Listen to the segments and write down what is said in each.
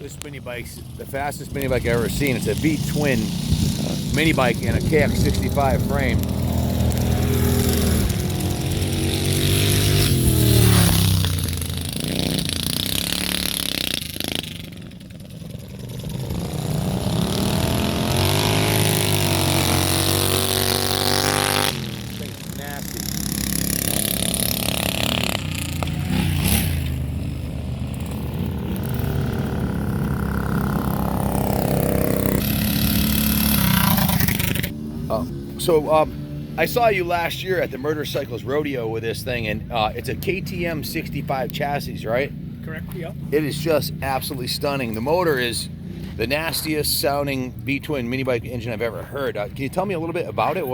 This mini bike's the fastest mini bike I've ever seen. It's a V-twin mini bike in a KX65 frame. Thing's nasty. So I saw you last year at the Motorcycles Rodeo with this thing, and it's a KTM 65 chassis, right? Correct, yep. It is just absolutely stunning. The motor is the nastiest sounding V-twin mini bike engine I've ever heard. Can you tell me a little bit about it?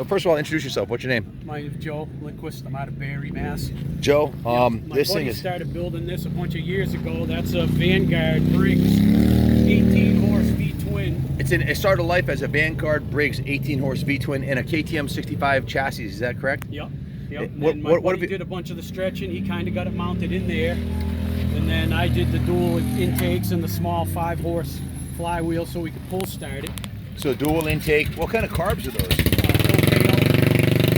First of all, introduce yourself. What's your name? My name is Joe Lindquist. I'm out of Barry, Mass. Joe. My This buddy thing is started building this a bunch of years ago. That's a Vanguard Briggs 18 horse V-twin. it started life as a Vanguard Briggs 18 horse V-twin in a KTM 65 chassis. Is that correct? Yep. What And my if buddy it- did a bunch of the stretching. He kind of got it mounted in there, and then I did the dual intakes and the small 5 horse flywheel so we could pull start it. So dual intake. What kind of carbs are those?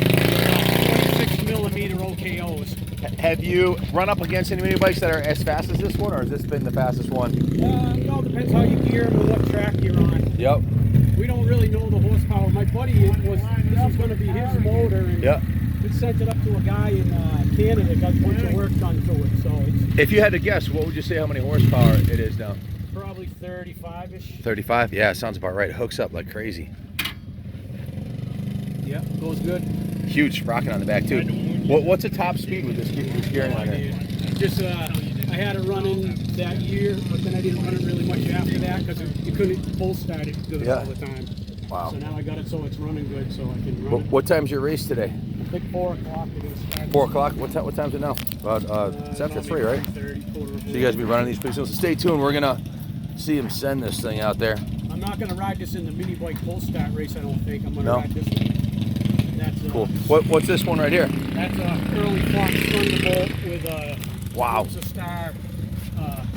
OKO. 26 millimeter OKOs. Have you run up against any mini bikes that are as fast as this one, or has this been the fastest one? It all depends how you gear them and what track you're on. Yep. We don't really know the horsepower. My buddy this was going to be his motor, and Yep. we sent it up to a guy in Canada, got a bunch of work done to it. So it's If you had to guess, what would you say how many horsepower it is now? probably 35-ish. 35? Yeah, sounds about right. It hooks up like crazy. Yeah, goes good. Huge sprocket on the back too. What's the top speed with this gearing on it? Just I had it running that year, but then I didn't run it really much after that because you couldn't full start it good all the time. Wow. So now I got it so it's running good, so I can run it. What time's your race today? I think 4 o'clock it is. 4 o'clock? What time's it now? About it's after 3, right? 3:30, quarter of So you guys will be running these pretty soon. So stay tuned. We're gonna see him send this thing out there. I'm not going to ride this in the mini bike full start race, I don't think. I'm going to No? ride this one. That's, Cool. What's this one right here? That's a early Fox Thunderbolt with a Wow. It's a Star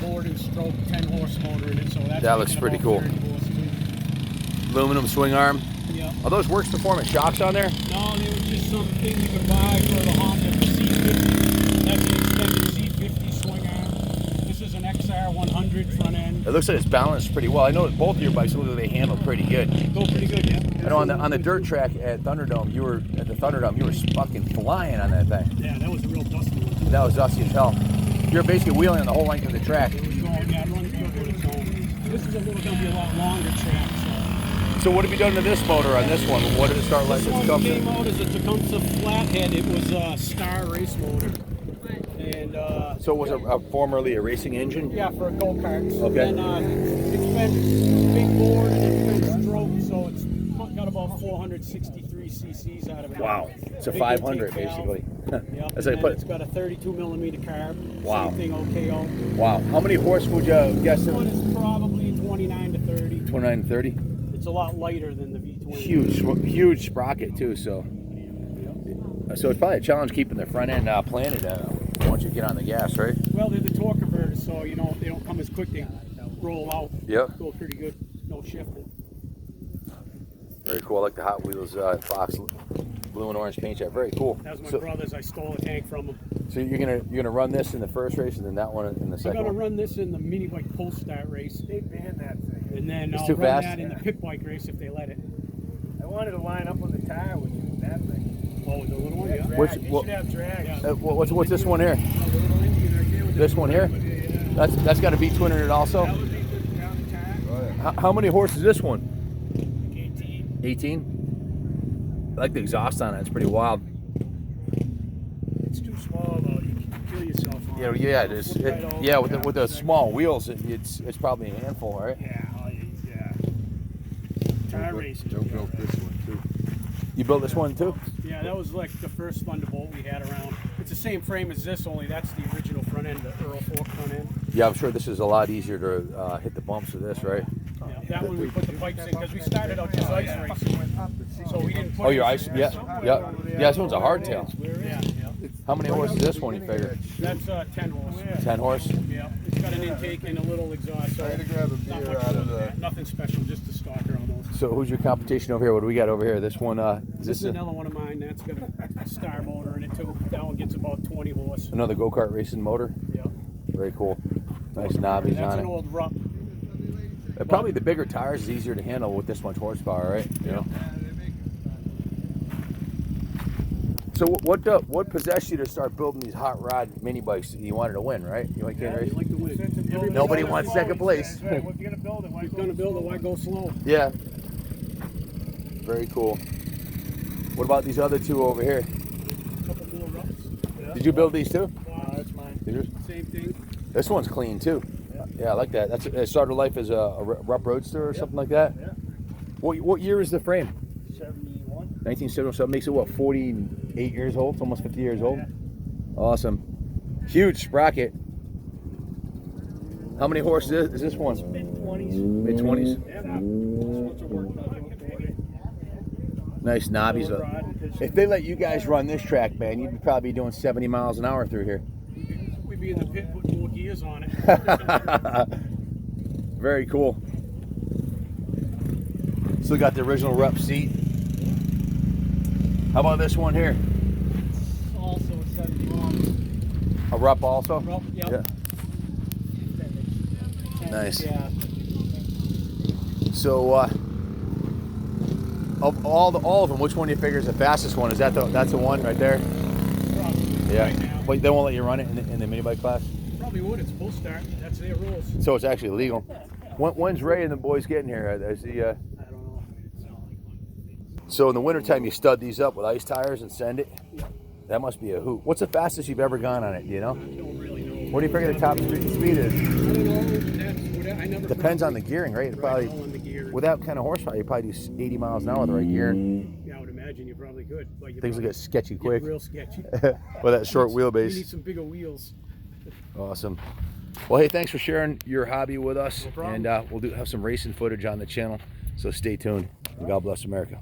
board and stroke 10 horse motor in it. So that's That looks making pretty about cool. 30 horse too. Aluminum swing arm. Yeah. Are those Works Performance shocks on there? No, they were just something you could buy for the Honda C50. That's an extended C50 swing arm. This is an XR 100 front end. It looks like it's balanced pretty well. I know that both of your bikes look like they handle pretty good. Go pretty good, yeah. I know on the dirt track at Thunderdome, you were fucking flying on that thing. Yeah, that was a real dusty one. That was dusty as hell. You're basically wheeling on the whole length of the track. It was going, yeah, it runs good with its own. This is going to be a lot longer track, so. So what have you done to this motor on this one? What did it start like? This one came out as a Tecumseh flathead. It was a Star race motor. And So it was formerly a racing engine? yeah, for go-karts. Okay. And it's been big board and it's been stroked, so it's got about 463 cc's out of it. Wow. It's a Big 500 intake valve. basically. Yep. That's And like it's got a 32 millimeter carb. Wow. Same thing, OKO. Wow. How many horse would you guess? This one is probably 29 to 30. 29 to 30? It's a lot lighter than the V-twin. Huge sprocket too, so. So it's probably a challenge keeping the front end planted once you get on the gas, right? Well, they're the torque converters, so you know they don't come as quick. They roll out. Yep. Go pretty good. No shifting. Very cool. I like the Hot Wheels Fox blue and orange paint job. Very cool. That was my So, brother's. I stole a tank from him. so you're gonna run this in the first race and then that one in the I'm second gonna one? run this in the mini bike pull start race. They banned that thing. And then It's I'll too run fast? that in the pit bike race if they let it. I wanted to line up on the tire with that thing. Oh, the little one, Yeah, yeah. drag. Which- It what- should have drag. Yeah. What's this one here? Oh, the little Indian right there with This the one here? Yeah. That's got a V-twin in it also. That was 8 pound tire. How many horses is this one? 18. 18. I like the exhaust on it. It's pretty wild. It's too small though. You can kill yourself on Yeah, it. yeah, it is. Flip right over, Yeah, with yeah, the small wheels, it's probably a handful, right? Yeah, tire racing. Joe built this one too. You built this one too? Yeah, that was like the first Thunderbolt we had around. It's the same frame as this, only that's the original front end, the Earl Fork front end. Yeah, I'm sure this is a lot easier to hit the bumps with this, right? Yeah, that one we put the pipes in because we started out just ice racing. So we didn't put Oh, your anything ice? in Yeah, it. yeah. Yeah, this one's a hardtail. Yeah, yeah. How many horses is this one, you figure? That's 10 horse. 10 horse? Yeah. It's got an intake and a little exhaust. So I gotta grab a not beer much out more of than the. that. Nothing special, just a starter almost. So who's your competition over here? What do we got over here? This one, is This this is another one of mine. That's got a star motor in it too. That one gets about 20 horse. another go-kart racing motor? Yeah. Very cool. Nice knobbies That's on an it. old Rupp. Probably the bigger tires is easier to handle with this much horsepower, right? You know? So what possessed you to start building these hot rod mini bikes? You wanted to win, right? You like Yeah, race? you like to win. Nobody wants second place. That's right. If you're gonna build it, why He's gonna build it. Why go slow? Yeah. Very cool. What about these other two over here? Couple more Rupps. Did you build these too? that's mine. Did you? Same thing. This one's clean too. Yeah, I like that. That's it started life as a Rupp Roadster or something like that. Yeah. What year is the frame? 71. 1977. Makes it what, 48 years old? It's almost 50 years old. Yeah. Awesome. Huge sprocket. How many horses is this one? Mid-20s. Mid-20s. Yeah. This one's a work project. Nice knobbies. If they let you guys run this track, man, you'd probably be doing 70 miles an hour through here. We'd be in the pit putting more gears on it. Very cool. Still got the original Rupp seat. How about this one here? Also a 71. A Rupp also? Rupp, yep. Yeah. Nice. Yeah. So, of all of them, which one do you figure is the fastest one? Is that that's the one right there? Probably. Yeah. Right now. But they won't let you run it in the mini bike class. Probably would. It's full start. That's their rules. So it's actually legal. When's Ray and the boys getting here? Is the I don't know. so in the wintertime you stud these up with ice tires and send it? Yeah. That must be a hoot. What's the fastest you've ever gone on it? Do you know? I don't really know. What do you figure the top speed is? I don't know. That's what I never. Depends on the gearing, right? It Right, all probably on the gear. with that kind of horsepower, you probably do 80 miles an hour with the right gear. Yeah, I would imagine you probably could. But you Things will probably get sketchy get quick real sketchy. with that short You need wheelbase. some bigger wheels. Awesome. Well, hey, thanks for sharing your hobby with us, No problem. and we'll have some racing footage on the channel. So stay tuned. And God bless America.